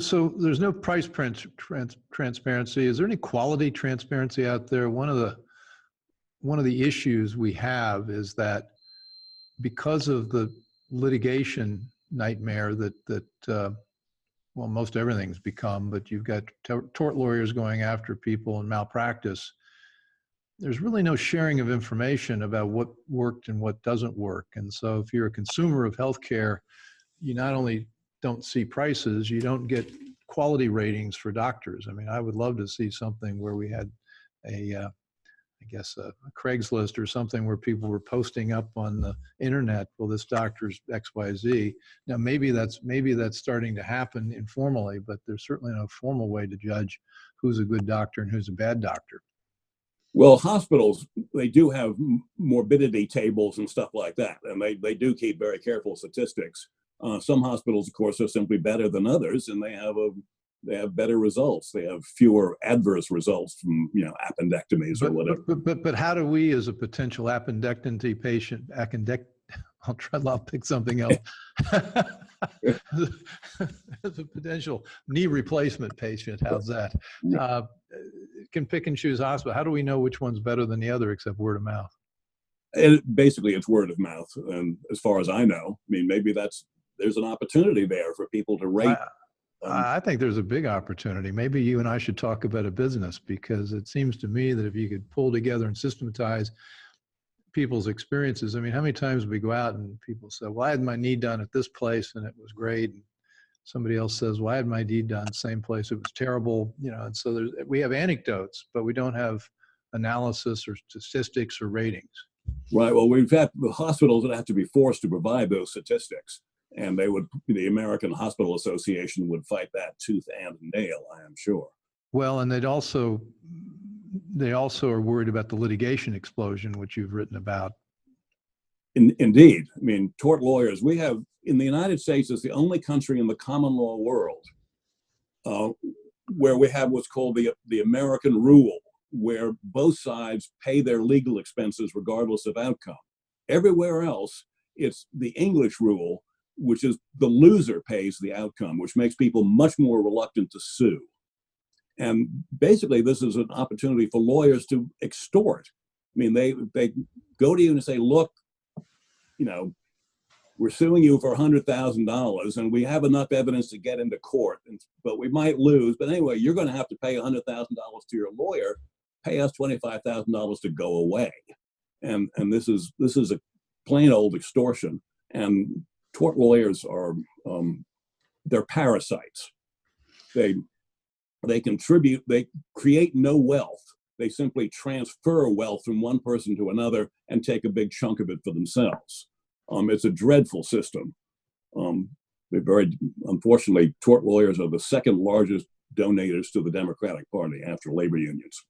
So there's no price transparency. Is there any quality transparency out there? One of the issues we have is that because of the litigation nightmare that well, most everything's become, but you've got tort lawyers going after people in malpractice. There's really no sharing of information about what worked and what doesn't work. And so if you're a consumer of healthcare, you not only don't see prices, you don't get quality ratings for doctors. I mean, I would love to see something where we had I guess a Craigslist or something where people were posting up on the internet, well, this doctor's XYZ. Now, maybe that's starting to happen informally, but there's certainly no formal way to judge who's a good doctor and who's a bad doctor. Well, hospitals, they do have morbidity tables and stuff like that, and they do keep very careful statistics. Some hospitals, of course, are simply better than others, and they have better results. They have fewer adverse results from, appendectomies or whatever. But how do we, as a potential appendectomy patient, I'll pick something else. As a potential knee replacement patient, how's that? Can pick and choose hospital. How do we know which one's better than the other except word of mouth? Basically, it's word of mouth. And as far as I know, I mean, maybe there's an opportunity there for people to rate. I think there's a big opportunity. Maybe you and I should talk about a business, because it seems to me that if you could pull together and systematize people's experiences. I mean, how many times we go out and people say, well, I had my knee done at this place and it was great. And somebody else says, well, I had my knee done same place, it was terrible. And so we have anecdotes, but we don't have analysis or statistics or ratings. Right. Well, we've got the hospitals that have to be forced to provide those statistics. And the American Hospital Association would fight that tooth and nail, I am sure. Well, and they also are worried about the litigation explosion, which you've written about. Indeed. I mean, tort lawyers, we have, in the United States, is the only country in the common law world where we have what's called the American rule, where both sides pay their legal expenses regardless of outcome. Everywhere else, it's the English rule, which is the loser pays the outcome, which makes people much more reluctant to sue. And basically, this is an opportunity for lawyers to extort. I mean, they go to you and say, look, we're suing you for $100,000 and we have enough evidence to get into court, but we might lose. But anyway, you're going to have to pay $100,000 to your lawyer, pay us $25,000 to go away. And this is a plain old extortion. And tort lawyers are, they're parasites. They contribute, they create no wealth. They simply transfer wealth from one person to another and take a big chunk of it for themselves. It's a dreadful system. Unfortunately, tort lawyers are the second largest donors to the Democratic Party after labor unions.